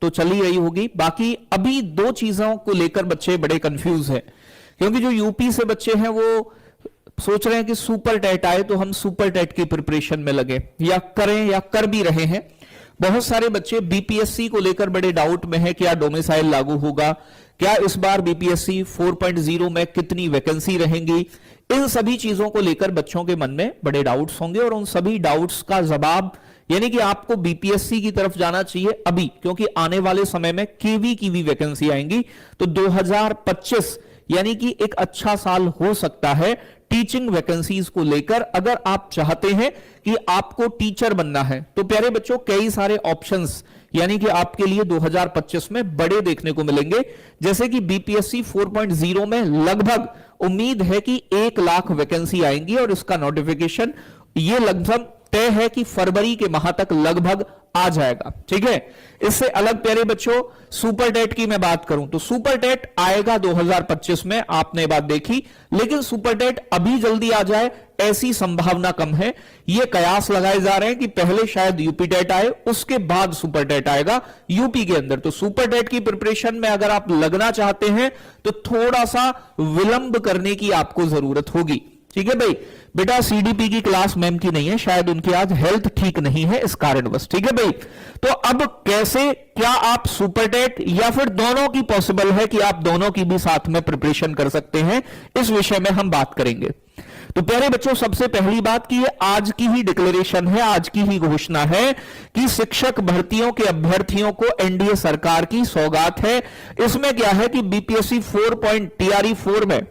तो चल ही रही होगी। बाकी अभी दो चीजों को लेकर बच्चे बड़े कंफ्यूज हैं, क्योंकि जो यूपी से बच्चे हैं वो सोच रहे हैं कि सुपर टेट आए तो हम सुपर टेट की प्रिपरेशन में लगे, या करें या कर भी रहे हैं। बहुत सारे बच्चे बीपीएससी को लेकर बड़े डाउट में है, क्या डोमिसाइल लागू होगा, क्या इस बार बीपीएससी 4.0 में कितनी वैकेंसी रहेंगी। इन सभी चीजों को लेकर बच्चों के मन में बड़े डाउट्स होंगे, और उन सभी डाउट्स का जवाब यानी कि आपको बीपीएससी की तरफ जाना चाहिए अभी, क्योंकि आने वाले समय में केवी की भी वैकेंसी आएंगी। तो 2025 यानी कि एक अच्छा साल हो सकता है टीचिंग वैकेंसीज को लेकर। अगर आप चाहते हैं कि आपको टीचर बनना है तो प्यारे बच्चों कई सारे ऑप्शंस यानी कि आपके लिए 2025 में बड़े देखने को मिलेंगे। जैसे कि बीपीएससी 4.0 में लगभग उम्मीद है कि 1 लाख वैकेंसी आएंगी, और इसका नोटिफिकेशन ये लगभग तय है कि फरवरी के माह तक लगभग आ जाएगा। ठीक है, इससे अलग प्यारे बच्चों सुपर टेट की मैं बात करूं तो सुपर टेट आएगा 2025 में, आपने बात देखी, लेकिन सुपर टेट अभी जल्दी आ जाए ऐसी संभावना कम है। ये कयास लगाए जा रहे हैं कि पहले शायद यूपी टेट आए, उसके बाद सुपर टेट आएगा यूपी के अंदर। तो सुपर टेट की प्रिपरेशन में अगर आप लगना चाहते हैं तो थोड़ा सा विलंब करने की आपको जरूरत होगी। ठीक है भाई, बेटा सीडीपी की क्लास मैम की नहीं है, शायद उनकी आज हेल्थ ठीक नहीं है इस कारणवश। ठीक है भाई, तो अब कैसे, क्या आप सुपर टेट या फिर दोनों की पॉसिबल है कि आप दोनों की भी साथ में प्रिपरेशन कर सकते हैं, इस विषय में हम बात करेंगे। तो प्यारे बच्चों सबसे पहली बात कि ये आज की ही डिक्लेरेशन है, आज की ही घोषणा है कि शिक्षक भर्तियों के अभ्यर्थियों को एनडीए सरकार की सौगात है। इसमें क्या है कि बीपीएससी 4 में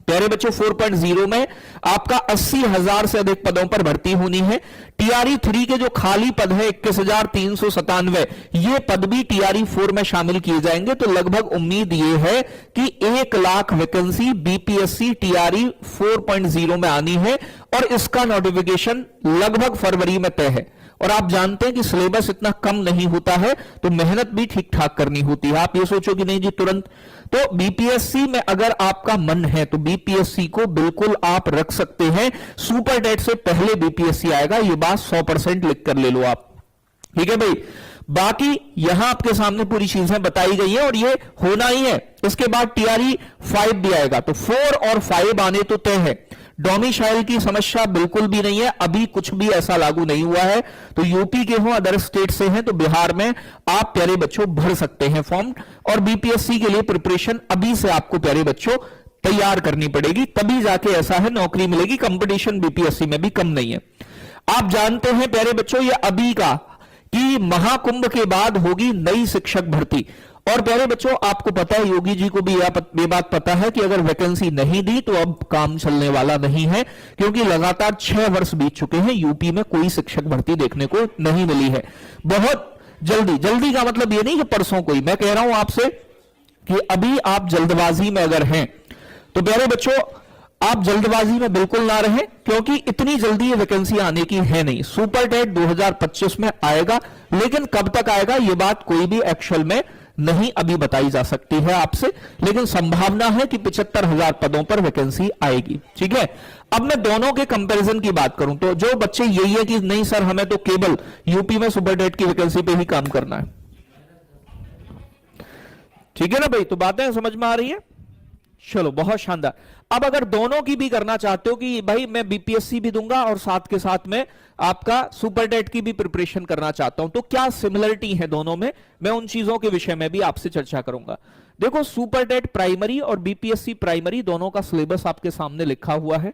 प्यारे बच्चों 4.0 में आपका 80,000 से अधिक पदों पर भर्ती होनी है। टीआरई 3 के जो खाली पद है 21,397, ये पद भी टीआरई 4 में शामिल किए जाएंगे। तो लगभग उम्मीद ये है कि 1 लाख वैकेंसी बीपीएससी टीआरई 4.0 में आनी है, और इसका नोटिफिकेशन लगभग फरवरी में तय है। और आप जानते हैं कि सिलेबस इतना कम नहीं होता है, तो मेहनत भी ठीक ठाक करनी होती है। आप ये सोचो कि नहीं जी तुरंत, तो बीपीएससी में अगर आपका मन है तो बीपीएससी को बिल्कुल आप रख सकते हैं। सुपर टेट से पहले बीपीएससी आएगा, ये बात 100% लिख कर ले लो आप। ठीक है भाई, बाकी यहां आपके सामने पूरी चीजें बताई गई है और ये होना ही है। इसके बाद टीआरई 5 भी आएगा, तो 4 और 5 आने तो तय है। डोमिसाइल की समस्या बिल्कुल भी नहीं है, अभी कुछ भी ऐसा लागू नहीं हुआ है। तो यूपी के हो, अदर स्टेट से हैं, तो बिहार में आप प्यारे बच्चों भर सकते हैं फॉर्म, और बीपीएससी के लिए प्रिपरेशन अभी से आपको प्यारे बच्चों तैयार करनी पड़ेगी, तभी जाके ऐसा है नौकरी मिलेगी। कंपटीशन बीपीएससी में भी कम नहीं है। आप जानते हैं प्यारे बच्चों ये अभी का कि महाकुंभ के बाद होगी नई शिक्षक भर्ती। और प्यारे बच्चों आपको पता है, योगी जी को भी ये बात पता है कि अगर वैकेंसी नहीं दी तो अब काम चलने वाला नहीं है, क्योंकि लगातार 6 वर्ष बीत चुके हैं, यूपी में कोई शिक्षक भर्ती देखने को नहीं मिली है। बहुत जल्दी, जल्दी का मतलब ये नहीं कि परसों कोई, मैं कह रहा हूं आपसे कि अभी आप जल्दबाजी में अगर हैं तो प्यारे बच्चों आप जल्दबाजी में बिल्कुल ना रहें, क्योंकि इतनी जल्दी ये वैकेंसी आने की है नहीं। सुपर टेट 2025 में आएगा, लेकिन कब तक आएगा ये बात कोई भी एक्चुअल में नहीं अभी बताई जा सकती है आपसे, लेकिन संभावना है कि 75,000 पदों पर वैकेंसी आएगी। ठीक है, अब मैं दोनों के कंपैरिजन की बात करूं तो जो बच्चे यही है कि नहीं सर हमें तो केवल यूपी में सुपर टेट की वैकेंसी पे ही काम करना है, ठीक है ना भाई, तो बातें समझ में आ रही है। चलो बहुत शानदार। अब अगर दोनों की भी करना चाहते हो कि भाई मैं बीपीएससी भी दूंगा और साथ के साथ में आपका सुपर टेट की भी प्रिपरेशन करना चाहता हूं, तो क्या सिमिलरिटी है दोनों में, मैं उन चीजों के विषय में भी आपसे चर्चा करूंगा। देखो सुपर टेट प्राइमरी और बीपीएससी प्राइमरी दोनों का सिलेबस आपके सामने लिखा हुआ है।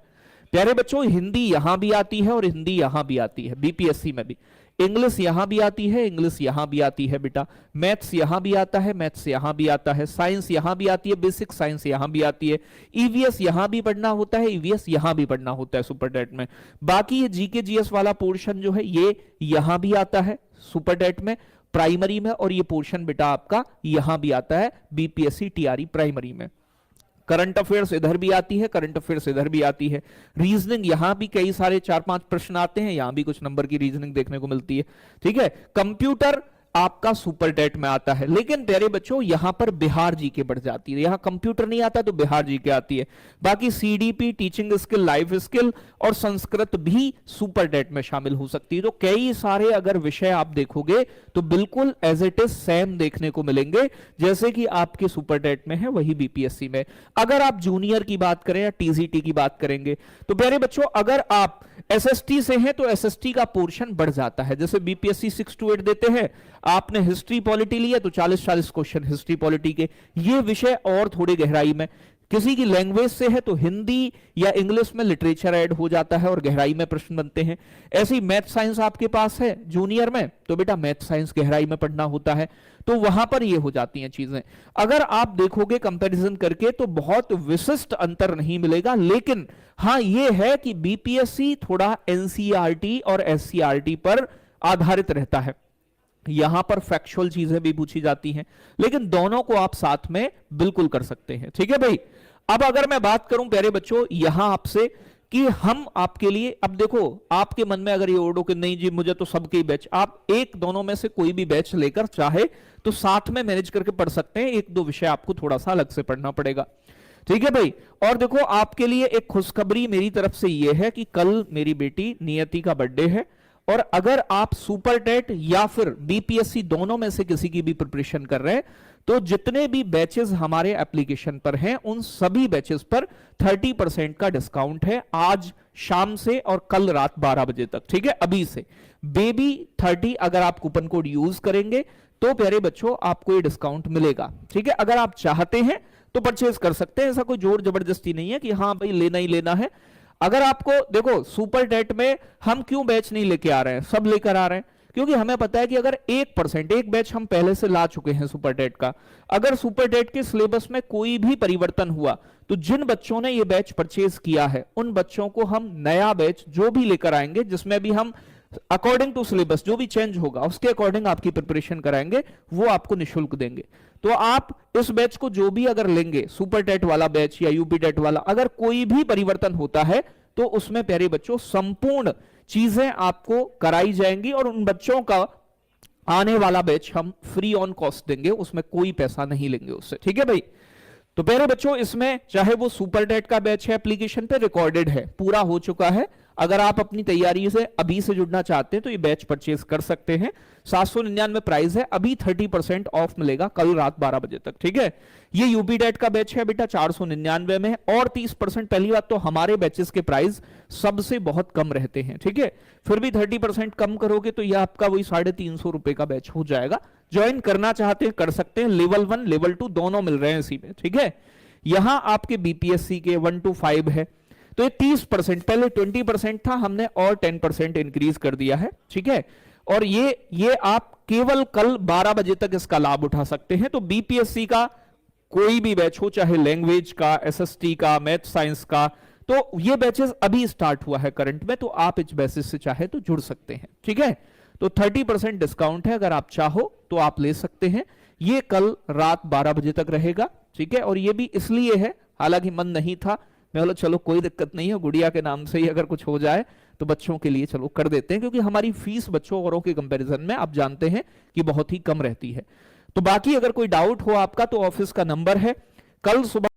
प्यारे बच्चों हिंदी यहां भी आती है और हिंदी यहां भी आती है, बीपीएससी में भी। इंग्लिश यहां भी आती है, इंग्लिश यहां भी आती है बेटा। मैथ्स यहां भी आता है, मैथ्स यहां भी आता है। साइंस यहां भी आती है, बेसिक साइंस यहां भी आती है। ईवीएस यहां भी पढ़ना होता है, ईवीएस यहां भी पढ़ना होता है सुपर टेट में। बाकी ये जीके जीएस वाला पोर्शन जो है ये यहां भी आता है सुपर टेट में प्राइमरी में, और ये पोर्शन बेटा आपका यहां भी आता है बीपीएससी टीआरई प्राइमरी में। करंट अफेयर्स इधर भी आती है, करंट अफेयर्स इधर भी आती है। रीजनिंग यहां भी कई सारे 4-5 प्रश्न आते हैं, यहां भी कुछ नंबर की रीजनिंग देखने को मिलती है। ठीक है, कंप्यूटर आपका सुपर टेट में आता है। लेकिन प्यारे बच्चों यहां पर बिहार जीके बढ़ जाती है, यहां कंप्यूटर नहीं आता तो बिहार जीके आती है। बाकी CDP, teaching skill, life skill और संस्कृत भी सुपर टेट में शामिल हो सकती है। तो कई सारे अगर विषय आप देखोगे तो बिल्कुल एज इट इज सेम देखने को मिलेंगे जैसे कि आपके सुपर टेट में है वही बीपीएससी में। अगर आप जूनियर की बात करें या टीजीटी की बात करेंगे तो प्यारे बच्चों अगर आप एसएसटी से हैं तो एसएसटी का पोर्शन बढ़ जाता है। जैसे बीपीएससी 6 to 8 देते हैं, आपने हिस्ट्री पॉलिटी लिया तो 40-40 क्वेश्चन हिस्ट्री पॉलिटी के। ये विषय और थोड़ी गहराई में, किसी की लैंग्वेज से है तो हिंदी या इंग्लिश में लिटरेचर ऐड हो जाता है और गहराई में प्रश्न बनते हैं। ऐसी मैथ साइंस आपके पास है जूनियर में तो बेटा मैथ साइंस गहराई में पढ़ना होता है, तो वहां पर ये हो जाती हैं चीजें। अगर आप देखोगे कंपैरिजन करके तो बहुत विशिष्ट अंतर नहीं मिलेगा, लेकिन हां ये है कि बीपीएससी थोड़ा एनसीईआरटी और एससीईआरटी पर आधारित रहता है। यहां पर फैक्चुअल चीजें भी पूछी जाती हैं, लेकिन दोनों को आप साथ में बिल्कुल कर सकते हैं। ठीक है भाई। अब अगर मैं बात करूं प्यारे बच्चों यहां आपसे कि हम आपके लिए, अब देखो आपके मन में अगर ये ओढ़ो कि नहीं जी मुझे तो सबके ही बैच, आप एक दोनों में से कोई भी बैच लेकर चाहे तो साथ में मैनेज करके पढ़ सकते हैं। एक दो विषय आपको थोड़ा सा अलग से पढ़ना पड़ेगा। ठीक है भाई। और देखो आपके लिए एक खुशखबरी मेरी तरफ से यह है कि कल मेरी बेटी नियति का बर्थडे है, और अगर आप सुपर टेट या फिर बीपीएससी दोनों में से किसी की भी प्रिपरेशन कर रहे हैं तो जितने भी बैचेस हमारे एप्लीकेशन पर हैं उन सभी बैचेस पर 30% का डिस्काउंट है आज शाम से और कल रात 12 बजे तक। ठीक है, अभी से बेबी 30 अगर आप कूपन कोड यूज करेंगे तो प्यारे बच्चों आपको ये डिस्काउंट मिलेगा। ठीक है, अगर आप चाहते हैं तो परचेज कर सकते हैं, ऐसा कोई जोर जबरदस्ती नहीं है कि हाँ भाई लेना ही लेना है। अगर आपको देखो सुपर टेट में हम क्यों बैच नहीं लेके आ रहे हैं, सब लेकर आ रहे हैं क्योंकि हमें पता है कि अगर 1% एक बैच हम पहले से ला चुके हैं सुपर टेट का, अगर सुपर टेट के सिलेबस में कोई भी परिवर्तन हुआ तो जिन बच्चों ने ये बैच परचेज किया है उन बच्चों को हम नया बैच जो भी लेकर आएंगे जिसमें भी हम अकॉर्डिंग टू सिलेबस जो भी चेंज होगा उसके अकॉर्डिंग आपकी प्रिपरेशन कराएंगे, वो आपको निःशुल्क देंगे। तो आप इस बैच को जो भी अगर लेंगे सुपर टेट वाला बैच या यूपी टेट वाला, अगर कोई भी परिवर्तन होता है तो उसमें प्यारे बच्चों संपूर्ण चीजें आपको कराई जाएंगी और उन बच्चों का आने वाला बैच हम फ्री ऑन कॉस्ट देंगे, उसमें कोई पैसा नहीं लेंगे उससे। ठीक है भाई। तो प्यारे बच्चों इसमें चाहे वो सुपर टेट का बैच है एप्लीकेशन पे रिकॉर्डेड है, पूरा हो चुका है। अगर आप अपनी तैयारी से अभी से जुड़ना चाहते हैं तो ये बैच परचेज कर सकते हैं। 799 प्राइस है, अभी 30% ऑफ मिलेगा कल रात 12 बजे तक। ठीक है, ये यूपी टेट का बैच है बेटा 499 में है और 30%। पहली बात तो हमारे बैचेस के प्राइस सबसे बहुत कम रहते हैं। ठीक है, फिर भी 30% कम करोगे तो यह आपका वही 350 रुपए का बैच हो जाएगा। ज्वाइन करना चाहते हैं कर सकते हैं, लेवल 1 लेवल 2 दोनों मिल रहे हैं इसी में। ठीक है, यहां आपके बीपीएससी के 1 to 5 है तो ये 30%, पहले 20% था, हमने और 10% इंक्रीज कर दिया है। ठीक है, और ये आप केवल कल 12 बजे तक इसका लाभ उठा सकते हैं। तो बीपीएससी का कोई भी बैच हो, चाहे लैंग्वेज का, एसएसटी का, मैथ साइंस का, तो ये बैचेस अभी स्टार्ट हुआ है करंट में, तो आप इस बैचेस से चाहे तो जुड़ सकते हैं। ठीक है, तो 30% डिस्काउंट है, अगर आप चाहो तो आप ले सकते हैं। ये कल रात 12 बजे तक रहेगा। ठीक है, और ये भी इसलिए है, हालांकि मन नहीं था, मैं बोला चलो कोई दिक्कत नहीं है, गुड़िया के नाम से ही अगर कुछ हो जाए तो बच्चों के लिए चलो कर देते हैं, क्योंकि हमारी फीस बच्चों औरों के कंपैरिजन में आप जानते हैं कि बहुत ही कम रहती है। तो बाकी अगर कोई डाउट हो आपका तो ऑफिस का नंबर है, कल सुबह